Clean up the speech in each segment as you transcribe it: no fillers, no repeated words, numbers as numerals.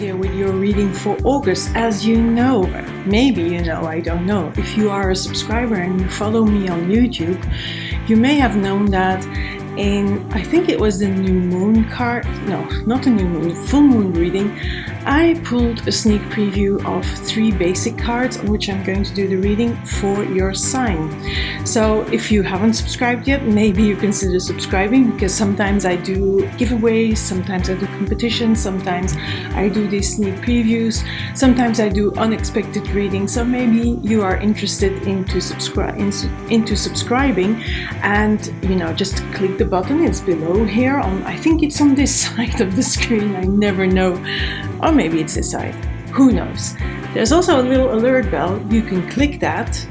here with your reading for August. As you know, maybe you know, I don't know, if you are a subscriber and you follow me on YouTube, you may have known that I think it was the new moon card, no, not the new moon, full moon reading, I pulled a sneak preview of 3 basic cards on which I'm going to do the reading for your sign. So if you haven't subscribed yet, maybe you consider subscribing, because sometimes I do giveaways, sometimes I do competitions, sometimes I do these sneak previews, sometimes I do unexpected readings. So maybe you are interested into subscribing, and just click the button. It's below here on, I think it's on this side of the screen, I never know, or maybe it's this side, who knows. There's also a little alert bell, you can click that,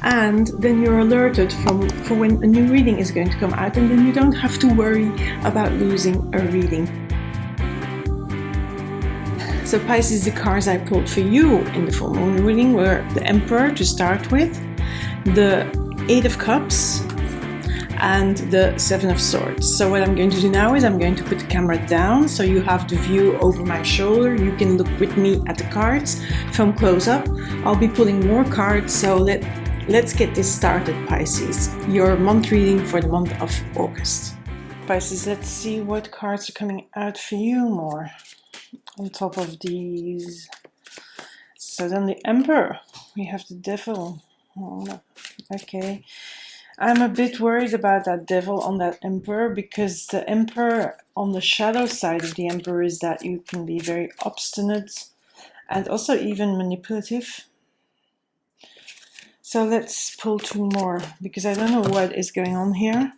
and then you're alerted for when a new reading is going to come out, and then you don't have to worry about losing a reading. So Pisces, the cards I pulled for you in the full moon reading were the Emperor to start with, the 8 of Cups, and the 7 of Swords. So what I'm going to do now is I'm going to put the camera down so you have the view over my shoulder. You can look with me at the cards from close up. I'll be pulling more cards, so let's get this started, Pisces. Your month reading for the month of August. Pisces, let's see what cards are coming out for you more on top of these. So then the Emperor, we have the Devil. Oh, okay. I'm a bit worried about that Devil on that Emperor, because the Emperor, on the shadow side of the Emperor, is that you can be very obstinate and also even manipulative. So let's pull 2 more, because I don't know what is going on here.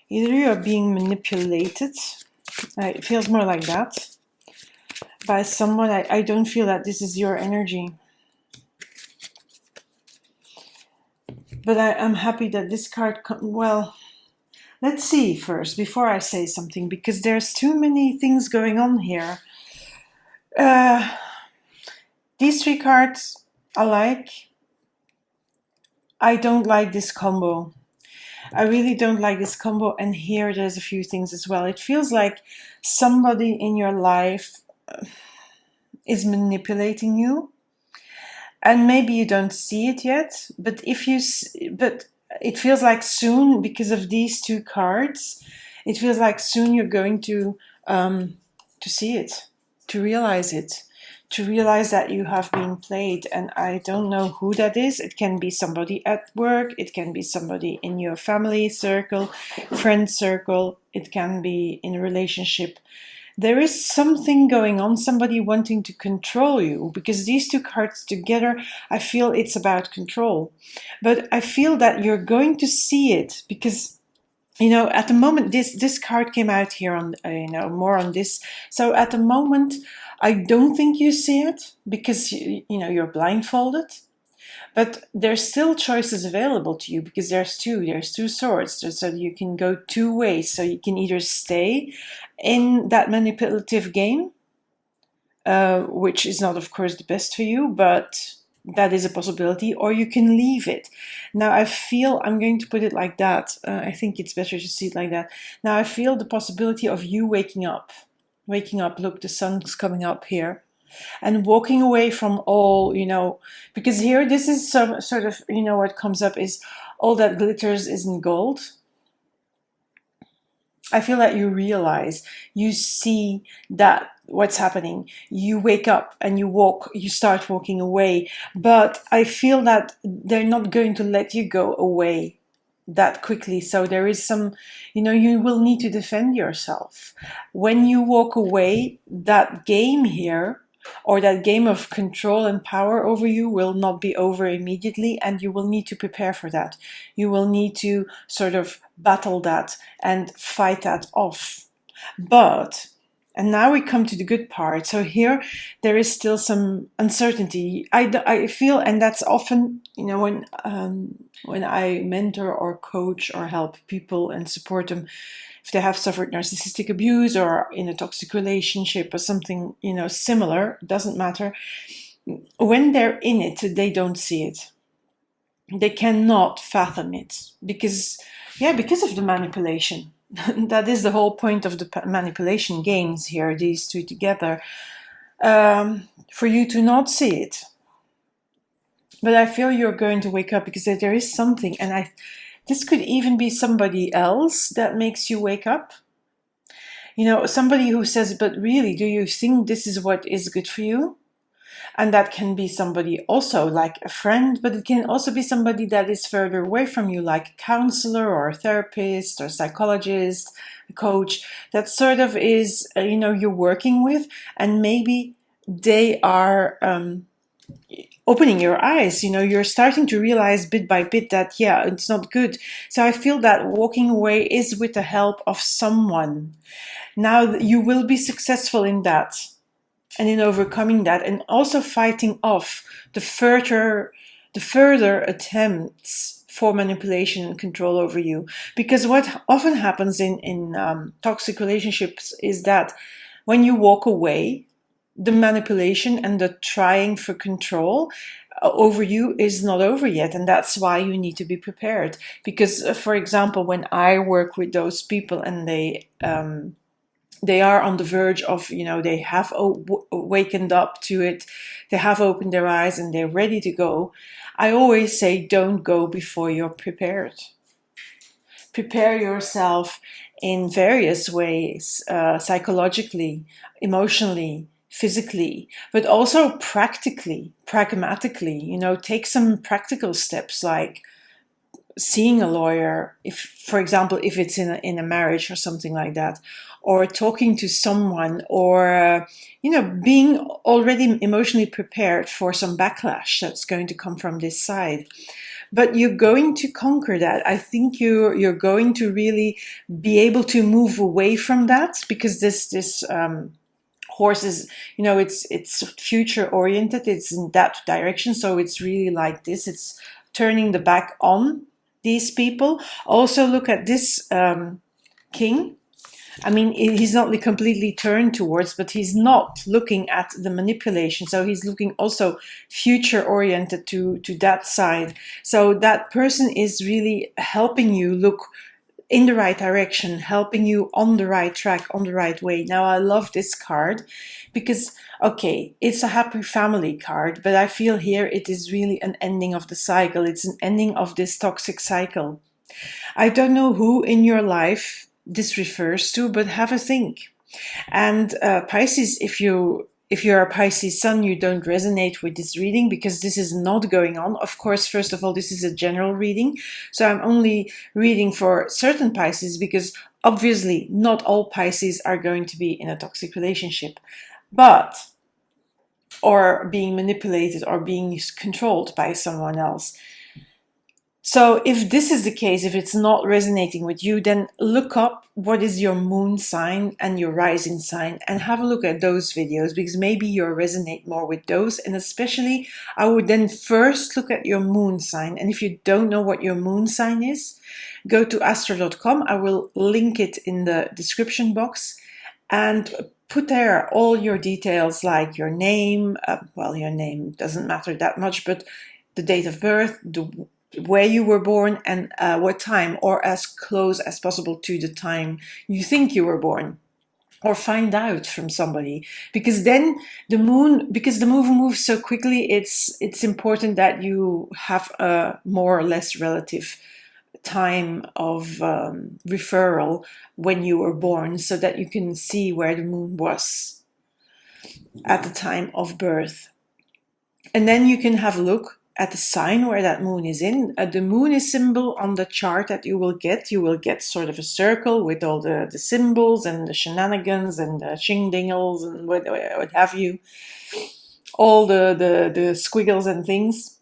Either you are being manipulated, it feels more like that, by someone. I don't feel that this is your energy. But I'm happy that this card, well, let's see first, before I say something, because there's too many things going on here. These 3 cards I like. I don't like this combo. I really don't like this combo, and here there's a few things as well. It feels like somebody in your life is manipulating you. And maybe you don't see it yet, but it feels like soon, because of these 2 cards, it feels like soon you're going to see it, to realize that you have been played. And I don't know who that is. It can be somebody at work, it can be somebody in your family circle, friend circle, it can be in a relationship. There is something going on, somebody wanting to control you, because these 2 cards together, I feel it's about control. But I feel that you're going to see it, because, at the moment, this card came out here on, more on this. So at the moment, I don't think you see it, because, you're blindfolded. But there's still choices available to you, because there's two swords, so you can go 2 ways. So you can either stay in that manipulative game, which is not, of course, the best for you, but that is a possibility, or you can leave it. Now I feel, I'm going to put it like that, I think it's better to see it like that. Now I feel the possibility of you waking up, look, the sun's coming up here, and walking away from all, because here this is sort of, what comes up is all that glitters isn't gold. I feel that you realize, you see that what's happening, you wake up and you start walking away, but I feel that they're not going to let you go away that quickly. So there is some, you will need to defend yourself. When you walk away, that game here, or that game of control and power over you, will not be over immediately, and you will need to prepare for that. You will need to sort of battle that and fight that off. And now we come to the good part. So here there is still some uncertainty. I feel, and that's often, when I mentor or coach or help people and support them, if they have suffered narcissistic abuse or in a toxic relationship or something, similar, doesn't matter. When they're in it, they don't see it. They cannot fathom it, because of the manipulation. that is the whole point of the manipulation games here, these two together, for you to not see it. But I feel you're going to wake up because there is something, and this could even be somebody else that makes you wake up. You know, somebody who says, but really, do you think this is what is good for you? And that can be somebody also like a friend, but it can also be somebody that is further away from you, like a counselor or a therapist or a psychologist, a coach, that sort of is, you're working with, and maybe they are opening your eyes. You're starting to realize bit by bit that, yeah, it's not good. So I feel that walking away is with the help of someone. Now you will be successful in that and in overcoming that, and also fighting off the further attempts for manipulation and control over you. Because what often happens in toxic relationships is that when you walk away, the manipulation and the trying for control over you is not over yet, and that's why you need to be prepared. Because, for example, when I work with those people and they are on the verge of, they have wakened up to it, they have opened their eyes and they're ready to go, I always say, don't go before you're prepared. Prepare yourself in various ways, psychologically, emotionally, physically, but also pragmatically, take some practical steps like seeing a lawyer, if, for example, if it's in a marriage or something like that, or talking to someone, or being already emotionally prepared for some backlash that's going to come from this side. But you're going to conquer that. I think you're going to really be able to move away from that, because this horse is, it's future oriented. It's in that direction. So it's really like this. It's turning the back on these people. Also look at this king. I mean, he's not completely turned towards, but he's not looking at the manipulation. So he's looking also future oriented to that side. So that person is really helping you look in the right direction, helping you on the right track, on the right way. Now, I love this card because, okay, it's a happy family card, but I feel here it is really an ending of the cycle. It's an ending of this toxic cycle. I don't know who in your life this refers to, but have a think. And Pisces, if you're a Pisces sun, you don't resonate with this reading because this is not going on. Of course, first of all, this is a general reading. So I'm only reading for certain Pisces because obviously not all Pisces are going to be in a toxic relationship, or being manipulated or being controlled by someone else. So if this is the case, if it's not resonating with you, then look up what is your moon sign and your rising sign and have a look at those videos, because maybe you'll resonate more with those. And especially, I would then first look at your moon sign. And if you don't know what your moon sign is, go to astro.com. I will link it in the description box and put there all your details, like your name. Your name doesn't matter that much, but the date of birth, where you were born, and what time, or as close as possible to the time you think you were born, or find out from somebody, because then the moon moves so quickly, it's important that you have a more or less relative time of referral when you were born, so that you can see where the moon was at the time of birth. And then you can have a look at the sign where that moon is in. The moon is symbol on the chart that you will get. You will get sort of a circle with all the symbols and the shenanigans and the shingdingles and what have you. All the squiggles and things.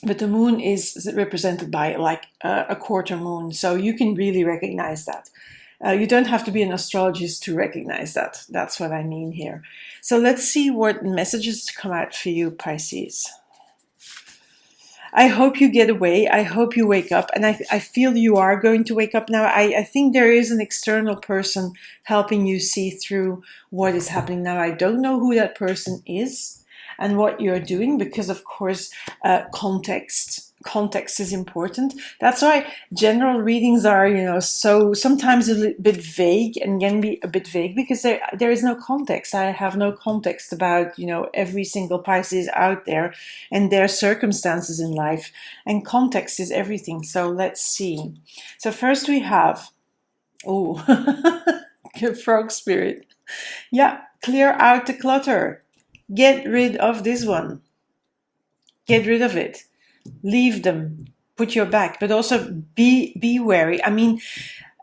But the moon is represented by like a quarter moon. So you can really recognize that. You don't have to be an astrologist to recognize that. That's what I mean here. So let's see what messages come out for you, Pisces. I hope you get away. I hope you wake up. And I feel you are going to wake up now. I think there is an external person helping you see through what is happening now. I don't know who that person is and what you're doing, because, of course, context context is important. That's why general readings are, so sometimes a little bit vague and can be a bit vague because there is no context. I have no context about, every single Pisces out there and their circumstances in life. And context is everything. So let's see. So first we have, oh, frog spirit. Yeah, clear out the clutter. Get rid of this one. Get rid of it. Leave them, put your back, but also be wary. I mean,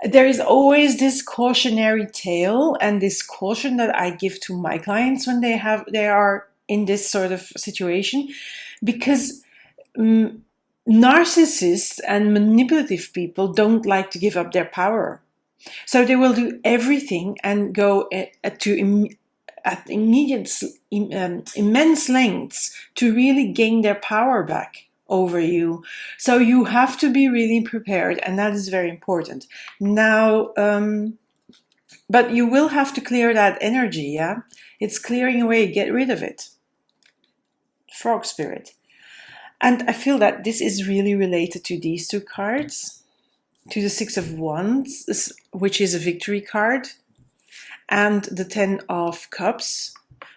there is always this cautionary tale and this caution that I give to my clients when they are in this sort of situation, because narcissists and manipulative people don't like to give up their power. So they will do everything and go at immense lengths to really gain their power back over you. So you have to be really prepared, and that is very important. Now, but you will have to clear that energy, yeah? It's clearing away, get rid of it. Frog spirit. And I feel that this is really related to these two cards, to the Six of Wands, which is a victory card, and the Ten of Cups,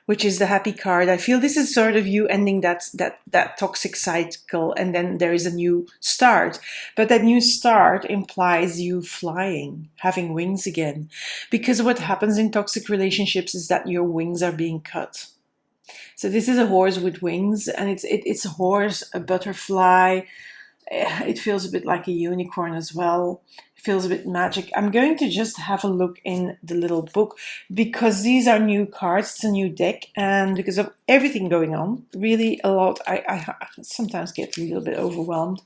which is the happy card. I feel this is sort of you ending that toxic cycle, and then there is a new start. But that new start implies you flying, having wings again. Because what happens in toxic relationships is that your wings are being cut. So this is a horse with wings, and it's a horse, a butterfly. It feels a bit like a unicorn as well. It feels a bit magic. I'm going to just have a look in the little book because these are new cards. It's a new deck, and because of everything going on, really a lot, I sometimes get a little bit overwhelmed,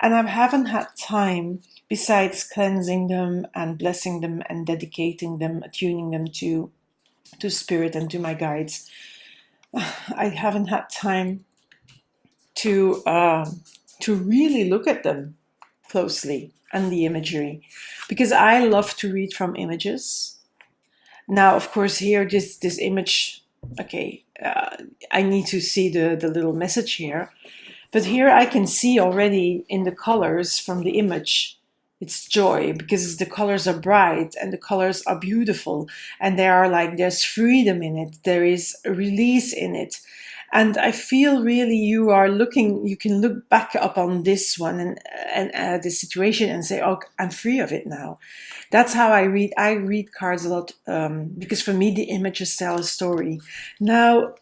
and I haven't had time, besides cleansing them and blessing them and dedicating them, attuning them to spirit and to my guides. I haven't had time to really look at them closely and the imagery, because I love to read from images. Now, of course, here this image, okay, I need to see the little message here, but here I can see already in the colors from the image, it's joy, because the colors are bright and the colors are beautiful, and there's freedom in it, there is a release in it. And I feel really you can look back upon this one and this situation and say, oh, I'm free of it now. That's how I read. I read cards a lot because for me, the images tell a story. Now,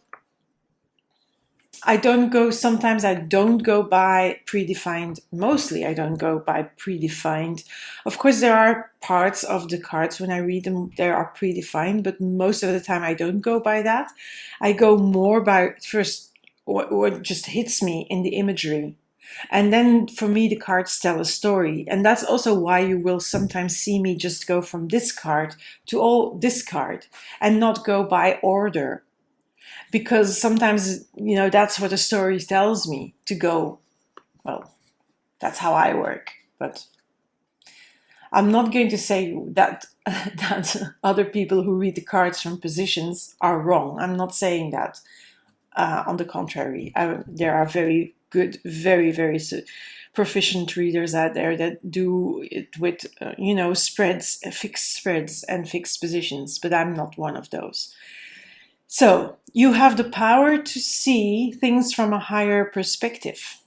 sometimes I don't go by predefined, mostly I don't go by predefined. Of course, there are parts of the cards when I read them, they are predefined, but most of the time I don't go by that. I go more by first what just hits me in the imagery. And then for me, the cards tell a story. And that's also why you will sometimes see me just go from this card to this card and not go by order. Because sometimes, that's what a story tells me to go. Well, that's how I work. But I'm not going to say that other people who read the cards from positions are wrong. I'm not saying that. On the contrary, there are very good, very, very proficient readers out there that do it with, spreads, fixed spreads and fixed positions. But I'm not one of those. So you have the power to see things from a higher perspective.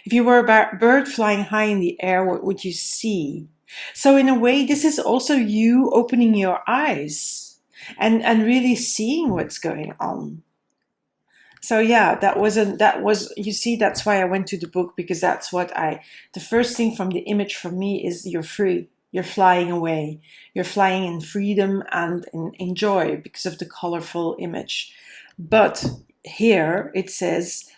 If you were a bird flying high in the air, what would you see? So in a way, this is also you opening your eyes and really seeing what's going on. So yeah, you see, that's why I went to the book, because that's the first thing from the image for me is you're free. You're flying away. You're flying in freedom and in joy because of the colorful image. But here it says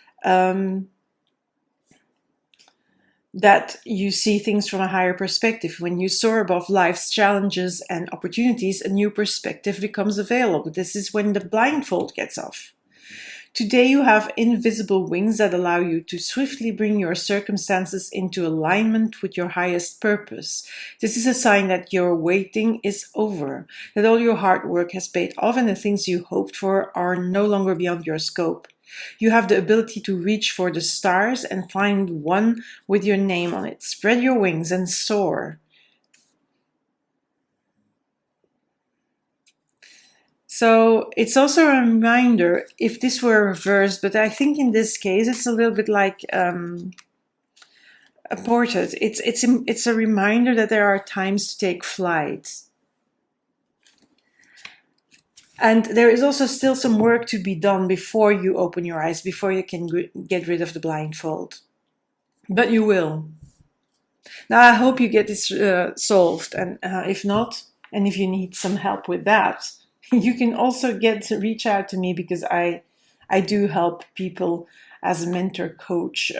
that you see things from a higher perspective. When you soar above life's challenges and opportunities, a new perspective becomes available. This is when the blindfold gets off. Today you have invisible wings that allow you to swiftly bring your circumstances into alignment with your highest purpose. This is a sign that your waiting is over, that all your hard work has paid off and the things you hoped for are no longer beyond your scope. You have the ability to reach for the stars and find one with your name on it. Spread your wings and soar. So it's also a reminder, if this were reversed, but I think in this case it's a little bit like a portrait. It's a reminder that there are times to take flight. And there is also still some work to be done before you open your eyes, before you can get rid of the blindfold. But you will. Now I hope you get this solved, and if not, and if you need some help with that, you can also reach out to me, because I do help people as a mentor coach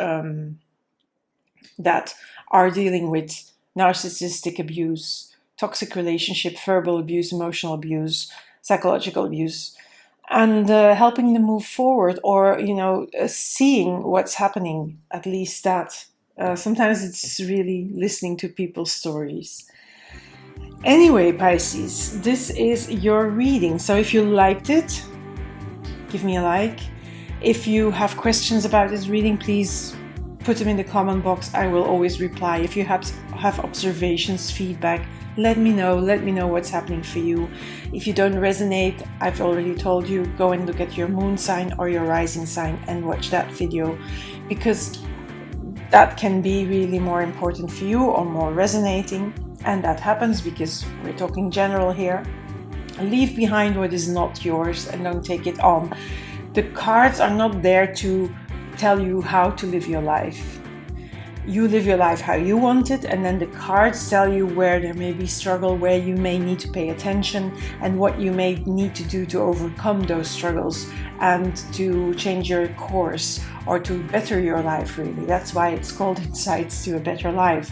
that are dealing with narcissistic abuse, toxic relationship, verbal abuse, emotional abuse, psychological abuse, and helping them move forward, or seeing what's happening. At least that. Sometimes it's really listening to people's stories. Anyway, Pisces, this is your reading. So if you liked it, give me a like. If you have questions about this reading, please put them in the comment box. I will always reply. If you have observations, feedback, let me know. Let me know what's happening for you. If you don't resonate, I've already told you, go and look at your moon sign or your rising sign and watch that video, because that can be really more important for you or more resonating. And that happens because we're talking general here. Leave behind what is not yours and don't take it on. The cards are not there to tell you how to live your life. You live your life how you want it, and then the cards tell you where there may be struggle, where you may need to pay attention, and what you may need to do to overcome those struggles and to change your course or to better your life, really. That's why it's called Insights to a Better Life.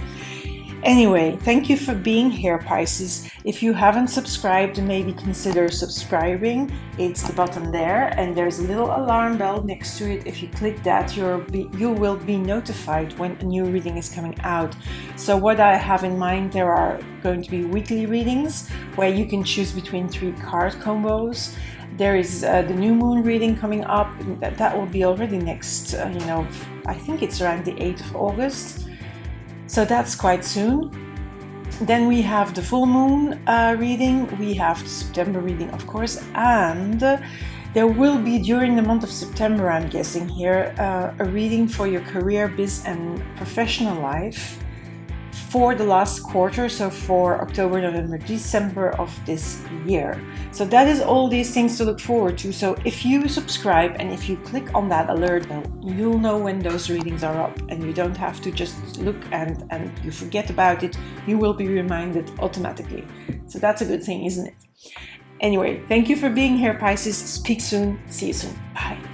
Anyway, thank you for being here, Pisces. If you haven't subscribed, maybe consider subscribing. It's the button there, and there's a little alarm bell next to it. If you click that, you will be notified when a new reading is coming out. So what I have in mind, there are going to be weekly readings where you can choose between 3 card combos. There is the new moon reading coming up. That will be already next, I think it's around the 8th of August. So that's quite soon. Then we have the full moon reading. We have the September reading, of course. And there will be, during the month of September, I'm guessing here, a reading for your career, biz and professional life for the last quarter, so for October, November, December of this year. So that is all these things to look forward to. So if you subscribe and if you click on that alert bell, you'll know when those readings are up, and you don't have to just look and you forget about it. You will be reminded automatically. So that's a good thing, isn't it? Anyway, thank you for being here, Pisces. Speak soon. See you soon. Bye.